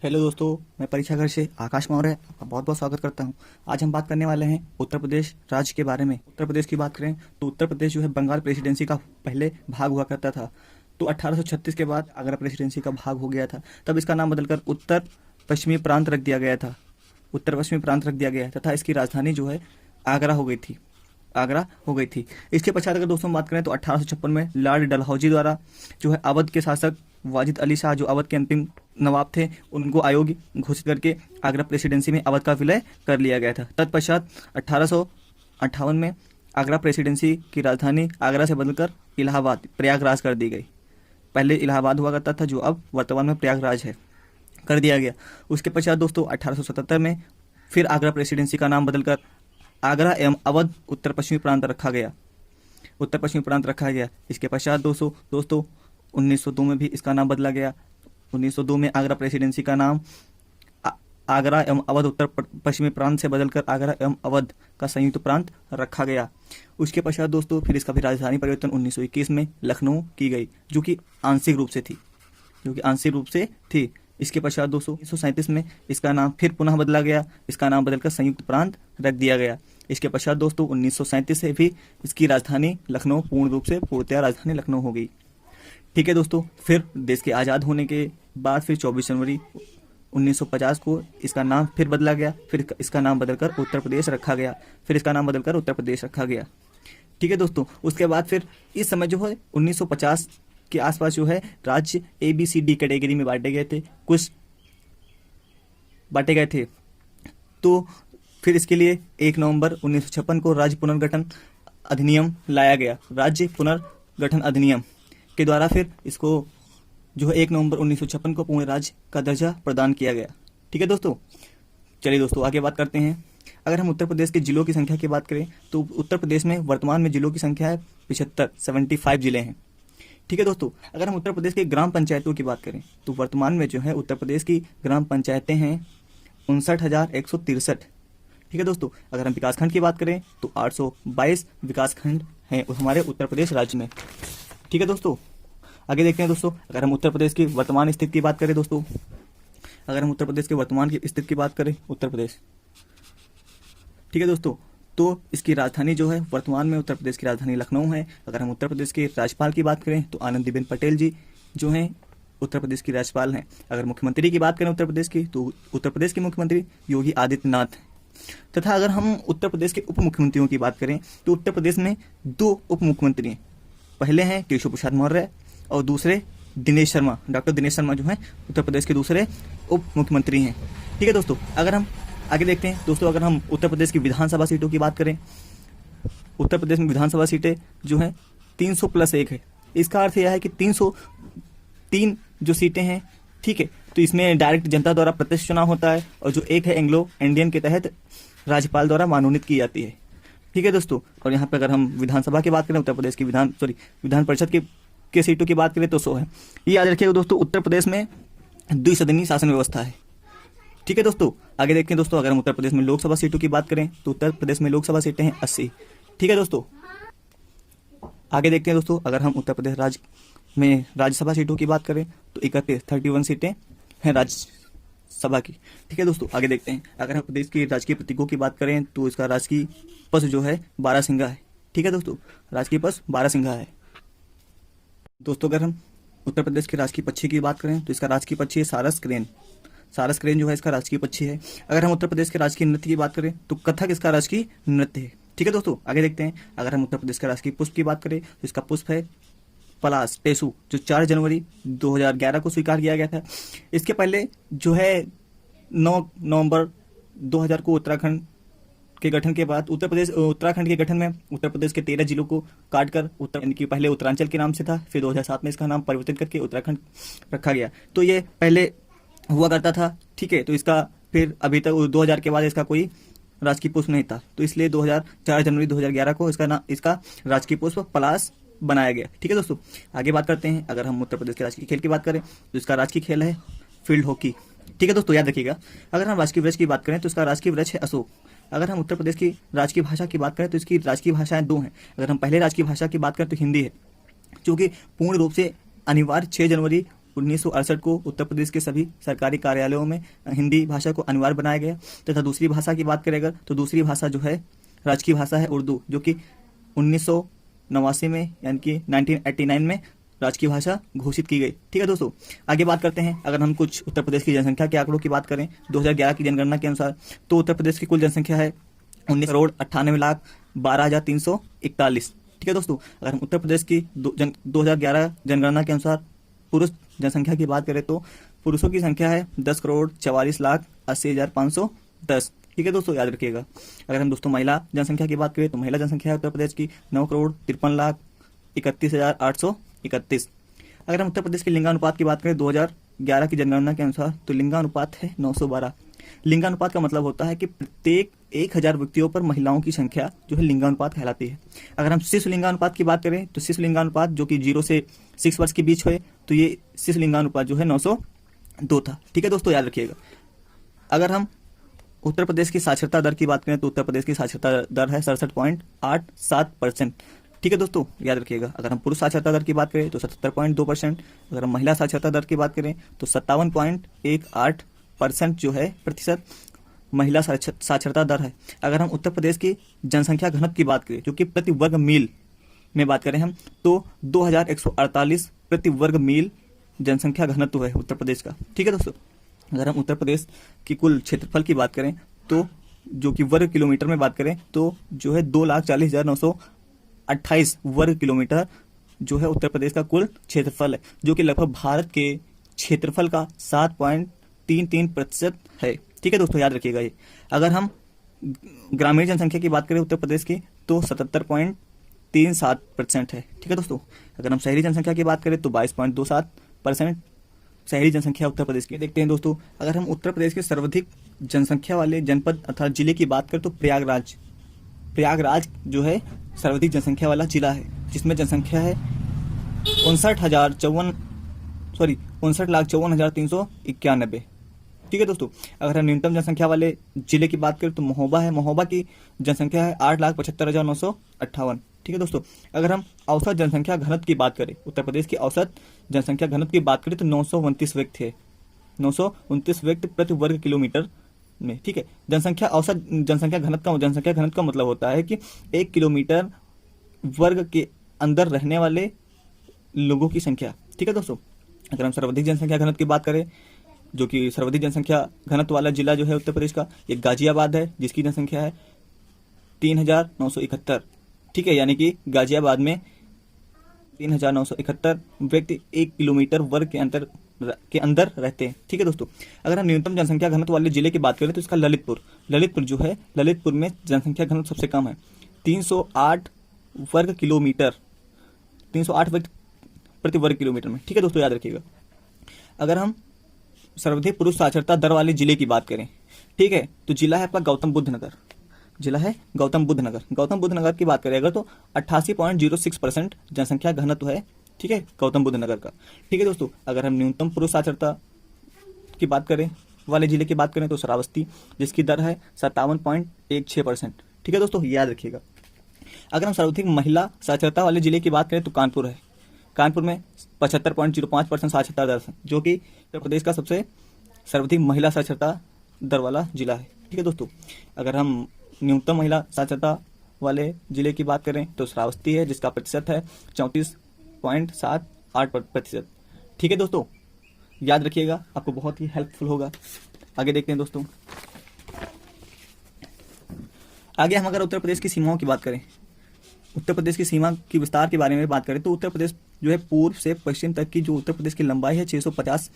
Hello दोस्तों, मैं परीक्षा घर से आकाश मौर्य आपका बहुत बहुत स्वागत करता हूं। आज हम बात करने वाले हैं उत्तर प्रदेश राज्य के बारे में। उत्तर प्रदेश की बात करें तो उत्तर प्रदेश जो है बंगाल प्रेसिडेंसी का पहले भाग हुआ करता था। तो 1836 के बाद आगरा प्रेसिडेंसी का भाग हो गया था। तब इसका नाम बदलकर उत्तर पश्चिमी प्रांत रख दिया गया था। उत्तर पश्चिमी प्रांत रख दिया गया तथा इसकी राजधानी जो है आगरा हो गई थी। आगरा हो गई थी। इसके पश्चात अगर दोस्तों बात करें तो 1856 में लॉर्ड डलहौजी द्वारा जो है अवध के शासक वाजिद अली शाह, जो अवध के अंतिम नवाब थे, उनको अयोग्य घोषित करके आगरा प्रेसिडेंसी में अवध का विलय कर लिया गया था। तत्पश्चात 1858 में आगरा प्रेसिडेंसी की राजधानी आगरा से बदलकर इलाहाबाद प्रयागराज कर दी गई। पहले इलाहाबाद हुआ करता था, जो अब वर्तमान में प्रयागराज है, कर दिया गया। उसके पश्चात दोस्तों 1877 में फिर आगरा प्रेसिडेंसी का नाम बदलकर आगरा एवं अवध उत्तर पश्चिमी प्रांत रखा गया। उत्तर पश्चिमी प्रांत रखा गया। इसके पश्चात दोस्तों 1902 में भी इसका नाम बदला गया। 1902 में आगरा प्रेसिडेंसी का नाम आगरा एवं अवध उत्तर पश्चिमी प्रांत से बदलकर आगरा एवं अवध का संयुक्त प्रांत रखा गया। उसके पश्चात दोस्तों फिर इसका भी राजधानी परिवर्तन 1921 में लखनऊ की गई, जो कि आंशिक रूप से थी। इसके पश्चात दोस्तों 1937 में इसका नाम फिर पुनः बदला गया। इसका नाम बदलकर संयुक्त प्रांत रख दिया गया। इसके पश्चात दोस्तों 1937 से भी इसकी राजधानी लखनऊ पूर्णतया राजधानी लखनऊ हो गई। ठीक है दोस्तों, फिर देश के आज़ाद होने के बाद फिर 24 जनवरी 1950 को इसका नाम फिर बदला गया। फिर इसका नाम बदलकर उत्तर प्रदेश रखा गया। ठीक है दोस्तों, उसके बाद फिर इस समय जो है 1950 के आसपास जो है राज्य ABCD कैटेगरी में बांटे गए थे। तो फिर इसके लिए 1 नवंबर 1956 को राज्य पुनर्गठन अधिनियम लाया गया। राज्य पुनर्गठन अधिनियम के द्वारा फिर इसको जो है 1 नवंबर 1956 को पूर्ण राज्य का दर्जा प्रदान किया गया। ठीक है दोस्तों, चलिए दोस्तों आगे बात करते हैं। अगर हम उत्तर प्रदेश के जिलों की संख्या की बात करें तो उत्तर प्रदेश में वर्तमान में जिलों की संख्या है 75 जिले हैं। ठीक है दोस्तों, अगर हम उत्तर प्रदेश के ग्राम पंचायतों की बात करें तो वर्तमान में जो है उत्तर प्रदेश की ग्राम पंचायतें हैं 59,163। ठीक है दोस्तों, अगर हम विकासखंड की बात करें तो 822 विकासखंड हैं हमारे उत्तर प्रदेश राज्य में। ठीक है दोस्तों, आगे देखते हैं दोस्तों। अगर हम उत्तर प्रदेश की वर्तमान स्थिति की बात करें दोस्तों, उत्तर प्रदेश, ठीक है दोस्तों, तो इसकी राजधानी जो है वर्तमान में उत्तर प्रदेश की राजधानी लखनऊ है। अगर हम उत्तर प्रदेश के राज्यपाल की बात करें तो आनंदीबेन पटेल जी जो हैं उत्तर प्रदेश की राज्यपाल हैं। अगर मुख्यमंत्री की बात करें उत्तर प्रदेश की तो उत्तर प्रदेश के मुख्यमंत्री योगी आदित्यनाथ हैं। तथा अगर हम उत्तर प्रदेश के उप मुख्यमंत्रियों की बात करें तो उत्तर प्रदेश में 2 उप मुख्यमंत्री हैं। पहले हैं केशव प्रसाद मौर्य और दूसरे दिनेश शर्मा, डॉक्टर दिनेश शर्मा जो हैं उत्तर प्रदेश के दूसरे उप मुख्यमंत्री हैं। ठीक है दोस्तों, अगर हम आगे देखते हैं दोस्तों, अगर हम उत्तर प्रदेश की विधानसभा सीटों की बात करें, उत्तर प्रदेश में विधानसभा सीटें जो हैं 300+1 है। इसका अर्थ यह है कि 303 जो सीटें हैं, ठीक है, तो इसमें डायरेक्ट जनता द्वारा प्रत्यक्ष चुनाव होता है और जो एक है एंग्लो इंडियन के तहत राज्यपाल द्वारा मनोनीत की जाती है। ठीक है दोस्तों, और यहाँ पे अगर हम विधानसभा की बात करें उत्तर प्रदेश की विधान परिषद के सीटों की बात करें तो 100 है। ये याद रखिएगा दोस्तों, उत्तर प्रदेश में द्विसदनीय शासन व्यवस्था है। ठीक है दोस्तों, आगे देखते हैं दोस्तों। अगर हम उत्तर प्रदेश में लोकसभा सीटों की बात करें तो उत्तर प्रदेश में लोकसभा सीटें हैं 80। ठीक है दोस्तों, आगे देखते हैं दोस्तों। अगर हम उत्तर प्रदेश राज्य में राज्यसभा सीटों की बात करें तो 31 सीटें हैं राज्यसभा की। ठीक है दोस्तों, आगे देखते हैं। अगर हम प्रदेश के राजकीय प्रतीकों की बात करें तो इसका राजकीय पशु जो है बारहसिंगा है। ठीक है दोस्तों, राजकीय पशु बारहसिंगा है। दोस्तों अगर हम उत्तर प्रदेश के राजकीय पक्षी की बात करें तो इसका राजकीय पक्षी है सारस क्रेन जो है इसका राजकीय पक्षी है। अगर हम उत्तर प्रदेश के राजकीय नृत्य की बात करें तो कथक इसका राजकीय नृत्य है। ठीक है दोस्तों, आगे देखते हैं। अगर हम उत्तर प्रदेश के राजकीय पुष्प की बात करें तो इसका पुष्प है पलाश टेसू, जो 4 जनवरी 2011 को स्वीकार किया गया था। इसके पहले जो है 9 नवंबर 2000 को उत्तराखंड के गठन के बाद उत्तराखंड के गठन में उत्तर प्रदेश के 13 जिलों को काटकर यानी कि पहले उत्तरांचल के नाम से था, फिर 2007 में इसका नाम परिवर्तित करके उत्तराखंड रखा गया। तो ये पहले हुआ करता था। ठीक है, तो इसका फिर अभी तक 2000 के बाद इसका कोई राजकीय पुष्प नहीं था, तो इसलिए 4 जनवरी 2011 को इसका राजकीय पुष्प पलाश बनाया गया। ठीक है दोस्तों, आगे बात करते हैं। अगर हम उत्तर प्रदेश के राजकीय खेल की बात करें तो इसका राजकीय खेल है फील्ड हॉकी। ठीक है दोस्तों, याद रखिएगा। अगर हम राजकीय वृक्ष की बात करें तो इसका राजकीय वृक्ष है अशोक। अगर हम उत्तर प्रदेश की राजकीय भाषा की बात करें तो इसकी राजकीय भाषाएं 2 हैं। अगर हम पहले राजकीय भाषा की बात करें तो हिंदी है, जो कि पूर्ण रूप से अनिवार्य 6 जनवरी 1968 को उत्तर प्रदेश के सभी सरकारी कार्यालयों में हिंदी भाषा को अनिवार्य बनाया गया। तथा दूसरी भाषा की बात करें अगर, तो दूसरी भाषा जो है राजकीय भाषा है उर्दू, जो कि 1989 में यानी कि 1989 में राजकीय भाषा घोषित की गई। ठीक है दोस्तों, आगे बात करते हैं। अगर हम कुछ उत्तर प्रदेश की जनसंख्या के आंकड़ों की बात करें 2011 की जनगणना के अनुसार, तो उत्तर प्रदेश की कुल जनसंख्या है 19,98,12,341। ठीक है दोस्तों, अगर हम उत्तर प्रदेश की 2011 जनगणना के अनुसार पुरुष जनसंख्या की बात करें, तो पुरुषों की संख्या है 10,44,80,510। ठीक है दोस्तों, याद रखिएगा। अगर हम दोस्तों महिला जनसंख्या की बात करें, तो महिला जनसंख्या है उत्तर प्रदेश की 9,53,31,831। अगर हम उत्तर प्रदेश के लिंगानुपात की बात करें 2011 की जनगणना के अनुसार, तो लिंगानुपात है 912। लिंगानुपात का मतलब होता है कि प्रत्येक 1000 व्यक्तियों पर महिलाओं की संख्या जो है लिंगानुपात कहलाती है। अगर हम शिशु लिंगानुपात की बात करें, तो शिशु लिंगानुपात जो कि 0 से 6 वर्ष के बीच है, तो ये शिशु लिंगानुपात जो है 902 था। ठीक है दोस्तों, याद रखिएगा। अगर हम उत्तर प्रदेश की साक्षरता दर की बात करें, तो उत्तर प्रदेश की साक्षरता दर है 67.87%। ठीक है दोस्तों, याद रखिएगा। अगर हम पुरुष साक्षरता दर की बात करें तो 77.2%। अगर हम महिला साक्षरता दर की बात करें तो 57.18% जो है प्रतिशत महिला साक्षरता दर है। अगर हम उत्तर प्रदेश की जनसंख्या घनत्व की बात करें, जो कि प्रति वर्ग मील में बात करें हम, तो 2148 प्रति वर्ग मील जनसंख्या घनत्व है उत्तर प्रदेश का। ठीक है दोस्तों, अगर हम उत्तर प्रदेश की कुल क्षेत्रफल की बात करें, तो जो कि वर्ग किलोमीटर में बात करें, तो जो है 2,40,928 वर्ग किलोमीटर जो है उत्तर प्रदेश का कुल क्षेत्रफल है, जो कि लगभग भारत के क्षेत्रफल का 7.33% है। ठीक है दोस्तों, याद रखिएगा ये। अगर हम ग्रामीण जनसंख्या की बात करें उत्तर प्रदेश की, तो 77.37% है। ठीक है दोस्तों, अगर हम शहरी जनसंख्या की बात करें तो 22.27% शहरी जनसंख्या उत्तर प्रदेश की। देखते हैं दोस्तों, अगर हम उत्तर प्रदेश के सर्वाधिक जनसंख्या वाले जनपद अर्थात जिले की बात करें, तो प्रयागराज जो है सर्वाधिक जनसंख्या वाला जिला है, जिसमें जनसंख्या है 59,54,391। ठीक है दोस्तों, अगर हम न्यूनतम जनसंख्या वाले जिले की बात करें तो महोबा है। महोबा की जनसंख्या है 8,75,958। ठीक है दोस्तों, अगर हम औसत जनसंख्या घनत्व की बात करें, उत्तर प्रदेश की औसत जनसंख्या घनत्व की बात करें तो 929 व्यक्ति है, 929 व्यक्ति प्रति वर्ग किलोमीटर में। ठीक है, औसत जनसंख्या घनत्व का मतलब होता है कि 1 किलोमीटर वर्ग के अंदर रहने वाले लोगों की संख्या। ठीक है दोस्तों, अगर हम सर्वाधिक जनसंख्या घनत्व की बात करें, जो कि सर्वाधिक जनसंख्या घनत्व वाला जिला जो है उत्तर प्रदेश का, ये गाजियाबाद है, जिसकी जनसंख्या है 3,971। ठीक है, यानी कि गाजियाबाद में 3,971 व्यक्ति 1 किलोमीटर वर्ग के अंदर रहते हैं। ठीक है दोस्तों, अगर हम न्यूनतम जनसंख्या घनत्व वाले जिले की बात करें तो इसका ललितपुर जो है, ललितपुर में जनसंख्या घनत्व सबसे कम है, 308 वर्ग किलोमीटर, 308 व्यक्ति प्रति वर्ग किलोमीटर में। ठीक है दोस्तों, याद रखिएगा। अगर हम सर्वाधिक पुरुष साक्षरता दर वाले जिले की बात करें, ठीक है, तो जिला है आपका गौतम बुद्ध नगर। गौतम बुद्ध नगर की बात करें अगर, तो 88.06% जनसंख्या घनत्व है। ठीक है, गौतम बुद्ध नगर का। ठीक है दोस्तों, अगर हम न्यूनतम पुरुष साक्षरता की बात करें वाले जिले की बात करें तो श्रावस्ती, जिसकी दर है 57.16%। ठीक है दोस्तों, याद रखिएगा। अगर हम सर्वाधिक महिला साक्षरता वाले जिले की बात करें तो कानपुर है। कानपुर में 75.05% साक्षरता दर है, जो कि उत्तर प्रदेश का सबसे सर्वाधिक महिला साक्षरता दर वाला जिला है। ठीक है दोस्तों, अगर हम न्यूनतम महिला साक्षरता वाले जिले की बात करें तो श्रावस्ती है, जिसका प्रतिशत है 34.78%। ठीक है दोस्तों, याद रखिएगा, आपको बहुत ही हेल्पफुल होगा। आगे देखते हैं दोस्तों, आगे हम अगर उत्तर प्रदेश की सीमाओं की बात करें, उत्तर प्रदेश की सीमा की विस्तार के बारे में बात करें तो उत्तर प्रदेश जो है पूर्व से पश्चिम तक की जो उत्तर प्रदेश की लंबाई है 650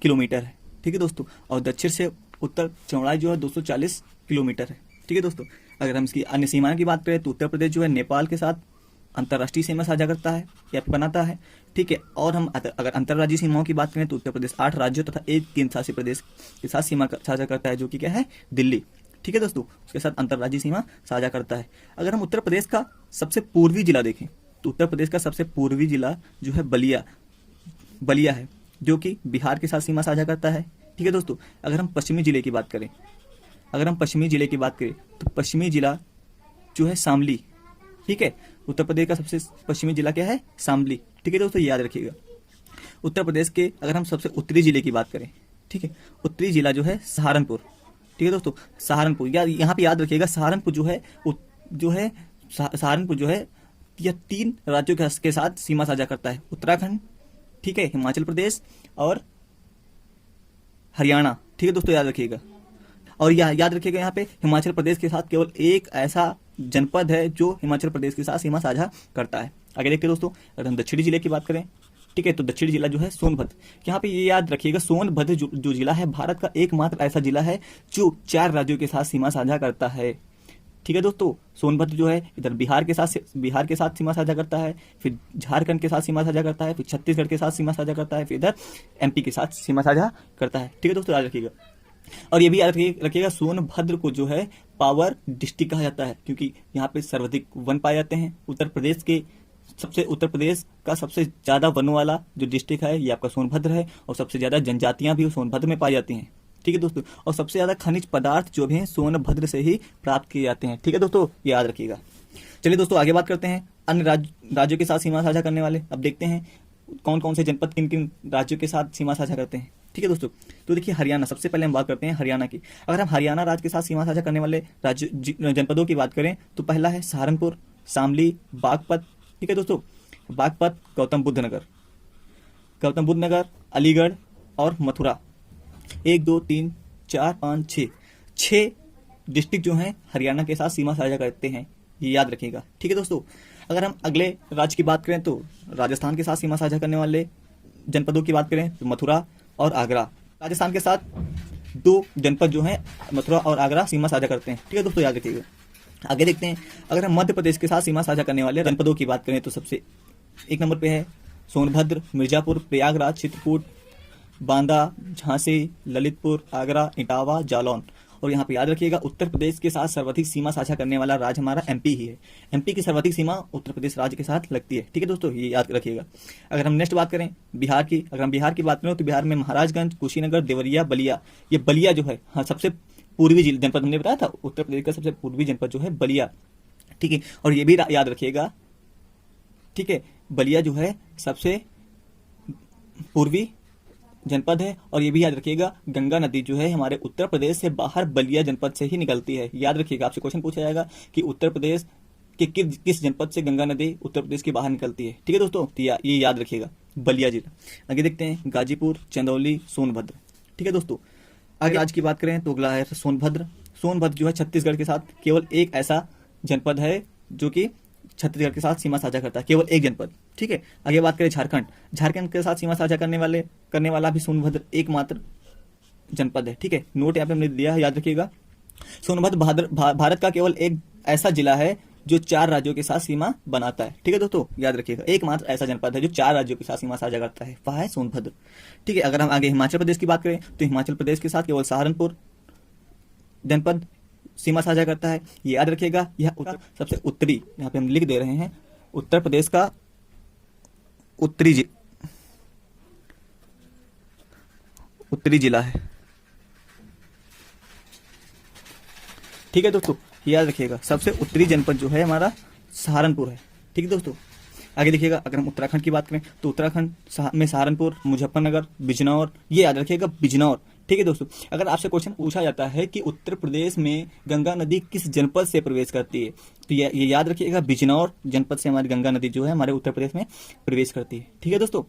किलोमीटर है। ठीक है दोस्तों, और दक्षिण से उत्तर चौड़ाई जो है 240 किलोमीटर है। ठीक है दोस्तों, अगर हम इसकी अन्य सीमाओं की बात करें तो उत्तर प्रदेश जो है नेपाल के साथ अंतर्राष्ट्रीय सीमा साझा करता है या फिर बनाता है। ठीक है, और हम अगर अंतर्राज्यीय सीमाओं की बात करें तो उत्तर प्रदेश 8 राज्यों तथा 1 केंद्र शासित प्रदेश के साथ सीमा साझा करता है, जो कि क्या है, दिल्ली। ठीक है दोस्तों, उसके साथ अंतर्राज्यीय सीमा साझा करता है। अगर हम उत्तर प्रदेश का सबसे पूर्वी जिला देखें तो उत्तर प्रदेश का सबसे पूर्वी जिला जो है बलिया है, जो कि बिहार के साथ सीमा साझा करता है। ठीक है दोस्तों, अगर हम पश्चिमी जिले की बात करें तो पश्चिमी जिला जो है शामली। ठीक है, उत्तर प्रदेश का सबसे पश्चिमी जिला क्या है, शामली। ठीक है दोस्तों, याद रखिएगा। उत्तर प्रदेश के अगर हम सबसे उत्तरी जिले की बात करें, ठीक है, उत्तरी जिला जो है सहारनपुर, ठीक है दोस्तों, सहारनपुर, या यहाँ पे याद रखिएगा सहारनपुर सहारनपुर जो है यह 3 राज्यों के साथ सीमा साझा करता है, उत्तराखंड, ठीक है, हिमाचल प्रदेश और हरियाणा, ठीक है दोस्तों, याद रखिएगा। और याद रखिएगा यहाँ पे हिमाचल प्रदेश के साथ केवल एक ऐसा जनपद है जो हिमाचल प्रदेश के साथ सीमा साझा करता है। आगे देखते हैं दोस्तों, अगर हम दक्षिणी जिले की बात करें, ठीक है, तो दक्षिणी जिला जो है सोनभद्र। यहाँ पे ये याद रखिएगा सोनभद्र जो जिला है भारत का एकमात्र ऐसा जिला है जो 4 राज्यों के साथ सीमा साझा करता है, ठीक है दोस्तों। सोनभद्र जो है इधर बिहार के साथ सीमा साझा करता है, फिर झारखंड के साथ सीमा साझा करता है, फिर छत्तीसगढ़ के साथ सीमा साझा करता है, फिर इधर एमपी के साथ सीमा साझा करता है, ठीक है दोस्तों, याद रखिएगा। और ये भी याद रखिएगा सोनभद्र को जो है पावर डिस्ट्रिक्ट कहा जाता है क्योंकि यहाँ पे सर्वाधिक वन पाए जाते हैं। उत्तर प्रदेश का सबसे ज्यादा वनों वाला जो डिस्ट्रिक्ट है ये आपका सोनभद्र है, और सबसे ज्यादा जनजातियां भी सोनभद्र में पाई जाती हैं, ठीक है दोस्तों। और सबसे ज्यादा खनिज पदार्थ जो भी हैं सोनभद्र से ही प्राप्त किए जाते हैं, ठीक है दोस्तों, याद रखिएगा। चलिए दोस्तों आगे बात करते हैं अन्य राज्यों के साथ सीमा साझा करने वाले। अब देखते हैं कौन कौन से जनपद किन किन राज्यों के साथ सीमा साझा करते हैं, ठीक है दोस्तों। तो देखिए हरियाणा, सबसे पहले हम बात करते हैं हरियाणा की। अगर हम हरियाणा राज्य के साथ सीमा साझा करने वाले जनपदों की बात करें तो पहला है सहारनपुर, शामली, बागपत, ठीक है दोस्तों, बागपत, गौतम बुद्ध नगर, अलीगढ़ और मथुरा। 1 2 3 4 5 6 डिस्ट्रिक्ट जो हैं हरियाणा के साथ सीमा साझा करते हैं, ये याद रखिएगा, ठीक है दोस्तों। अगर हम अगले राज्य की बात करें तो राजस्थान के साथ सीमा साझा करने वाले जनपदों की बात करें तो मथुरा और आगरा। राजस्थान के साथ 2 जनपद जो हैं मथुरा और आगरा सीमा साझा करते हैं, ठीक है दोस्तों, याद रखिएगा। आगे देखते हैं, अगर हम मध्य प्रदेश के साथ सीमा साझा करने वाले जनपदों की बात करें तो सबसे 1 नंबर पे है सोनभद्र, मिर्जापुर, प्रयागराज, चित्रकूट, बांदा, झांसी, ललितपुर, आगरा, इटावा, जालौन। और यहाँ पे याद रखिएगा उत्तर प्रदेश के साथ सर्वाधिक सीमा साझा करने वाला राज्य हमारा एमपी ही है। एमपी की सर्वाधिक सीमा उत्तर प्रदेश राज्य के साथ लगती है, ठीक है दोस्तों, ये याद रखिएगा। अगर हम नेक्स्ट बात करें बिहार की, अगर हम बिहार की बात करें तो बिहार में महाराजगंज, कुशीनगर, देवरिया, बलिया। ये बलिया जो है, हाँ, सबसे पूर्वी जनपद हमने बताया था, उत्तर प्रदेश का सबसे पूर्वी जनपद जो है बलिया, ठीक है। और ये भी याद रखिएगा, ठीक है, बलिया जो है सबसे पूर्वी जनपद है। और ये भी याद रखिएगा गंगा नदी जो है हमारे उत्तर प्रदेश से बाहर बलिया जनपद से ही निकलती है, याद रखिएगा। आपसे क्वेश्चन पूछा जाएगा कि उत्तर प्रदेश के किस जनपद से गंगा नदी उत्तर प्रदेश के बाहर निकलती है, ठीक है दोस्तों, तो ये याद रखिएगा, बलिया जिला। आगे देखते हैं गाजीपुर, चंदौली, सोनभद्र, ठीक है दोस्तों। आगे आज की बात करें तो अगला है सोनभद्र जो है छत्तीसगढ़ के साथ केवल एक ऐसा जनपद है जो कि छत्तीसगढ़ के साथ सीमा साझा करता है, केवल एक जनपद, ठीक है। आगे बात करें झारखंड के साथ सीमा साझा करने वाला भी सोनभद्र एकमात्र जनपद है, ठीक है। नोट यहाँ पे हमने दिया है, याद रखिएगा। सोनभद्र भारत का केवल एक ऐसा जिला है जो 4 राज्यों के साथ सीमा बनाता है, ठीक है दोस्तों, याद रखिएगा। एकमात्र ऐसा जनपद है जो 4 राज्यों के साथ सीमा साझा करता है, वह है सोनभद्र, ठीक है। अगर हम आगे हिमाचल प्रदेश की बात करें तो हिमाचल प्रदेश के साथ केवल सहारनपुर जनपद सीमा साझा करता है, ये याद रखिएगा। यह सबसे उत्तरी, यहाँ पे हम लिख दे रहे हैं, उत्तर प्रदेश का उत्तरी जिला है, ठीक है दोस्तों, याद रखिएगा। सबसे उत्तरी जनपद जो है हमारा सहारनपुर है, ठीक है दोस्तों। आगे देखिएगा, अगर हम उत्तराखंड की बात करें तो उत्तराखंड में सहारनपुर, मुजफ्फरनगर, बिजनौर, ये याद रखिएगा, बिजनौर, ठीक है दोस्तों। अगर आपसे क्वेश्चन पूछा जाता है कि उत्तर प्रदेश में गंगा नदी किस जनपद से प्रवेश करती है तो ये याद रखिएगा, बिजनौर जनपद से हमारी गंगा नदी जो है हमारे उत्तर प्रदेश में प्रवेश करती है, ठीक है दोस्तों।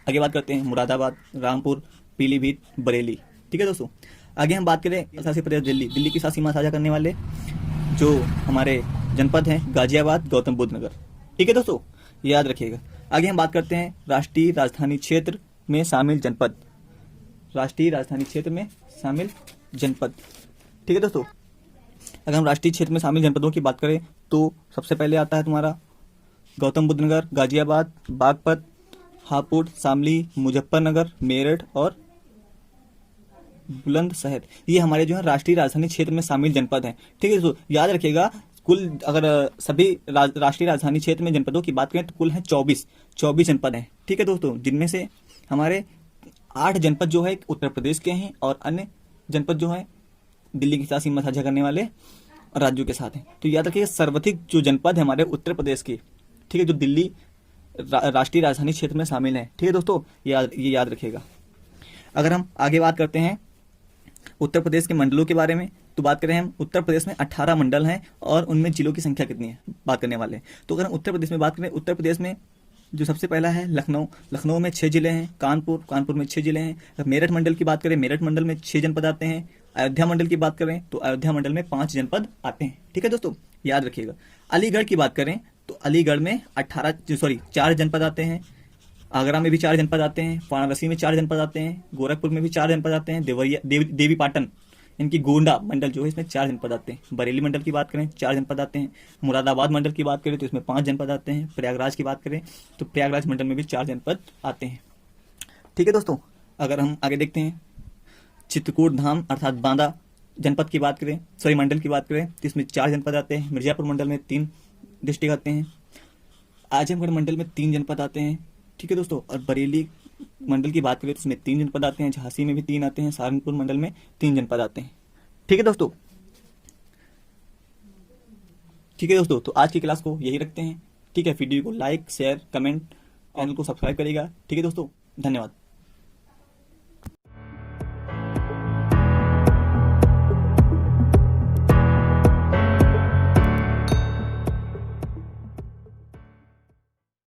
आगे बात करते हैं मुरादाबाद, रामपुर, पीलीभीत, बरेली, ठीक है दोस्तों। आगे हम बात करें शासित प्रदेश दिल्ली के साथ सीमा साझा करने वाले जो हमारे जनपद हैं गाजियाबाद, गौतम बुद्ध नगर, ठीक है दोस्तों, याद रखिएगा। आगे हम बात करते हैं राष्ट्रीय राजधानी क्षेत्र में शामिल जनपद, ठीक है दोस्तों। अगर हम राष्ट्रीय क्षेत्र में शामिल जनपदों की बात करें तो सबसे पहले आता है तुम्हारा गौतम बुद्ध नगर, गाजियाबाद, बागपत, हापुड़, शामली, मुजफ्फरनगर, मेरठ और बुलंदशहर। ये हमारे जो है राष्ट्रीय राजधानी क्षेत्र में शामिल जनपद हैं, ठीक है दोस्तों, याद रखिएगा। कुल अगर सभी राष्ट्रीय राजधानी क्षेत्र में जनपदों की बात करें तो कुल है 24 जनपद हैं, ठीक है दोस्तों, जिनमें से हमारे 8 जनपद जो है उत्तर प्रदेश के हैं और अन्य जनपद जो है दिल्ली के साथ सीमा साझा करने वाले राज्यों के साथ हैं। तो याद रखिए सर्वाधिक जो जनपद है हमारे उत्तर प्रदेश के, ठीक है, जो दिल्ली राष्ट्रीय राजधानी क्षेत्र में शामिल हैं। ठीक है दोस्तों, ये याद रखिएगा। अगर हम आगे बात करते हैं उत्तर प्रदेश के मंडलों के बारे में, तो बात करें हम उत्तर प्रदेश में 18 मंडल हैं और उनमें जिलों की संख्या कितनी है बात करने वाले हैं। तो अगर हम उत्तर प्रदेश में बात करें, उत्तर प्रदेश में जो सबसे पहला है लखनऊ में 6 जिले हैं, कानपुर में 6 जिले हैं। मेरठ मंडल की बात करें, मेरठ मंडल में 6 जनपद आते हैं। अयोध्या मंडल की बात करें तो अयोध्या मंडल में 5 जनपद आते हैं। ठीक है दोस्तों, याद रखिएगा। अलीगढ़ की बात करें तो अलीगढ़ में 4 जनपद आते हैं। आगरा में भी 4 जनपद आते हैं, वाराणसी में 4 जनपद आते हैं, गोरखपुर में भी 4 जनपद आते हैं, देवी पाटन इनकी गोंडा मंडल जो है इसमें 4 जनपद आते हैं। बरेली मंडल की बात करें 4 जनपद आते हैं। मुरादाबाद मंडल की बात करें तो इसमें 5 जनपद आते हैं। प्रयागराज की बात करें तो प्रयागराज मंडल में भी 4 जनपद आते हैं। ठीक है दोस्तों, अगर हम आगे देखते हैं चित्रकूट धाम अर्थात बांदा जनपद की बात करें, मंडल की बात करें तो इसमें 4 जनपद आते हैं। मिर्जापुर मंडल में 3 डिस्ट्रिक्ट आते हैं। आजमगढ़ मंडल में 3 जनपद आते हैं। ठीक है दोस्तों, और बरेली मंडल की बात करें तो उसमें 3 जनपद आते हैं। झांसी में भी 3 आते हैं। सहारनपुर मंडल में 3 जनपद आते हैं। ठीक है दोस्तों, तो आज की क्लास को यही रखते हैं। ठीक है, वीडियो को लाइक, शेयर, कमेंट, चैनल को सब्सक्राइब करिएगा। ठीक है दोस्तों, धन्यवाद।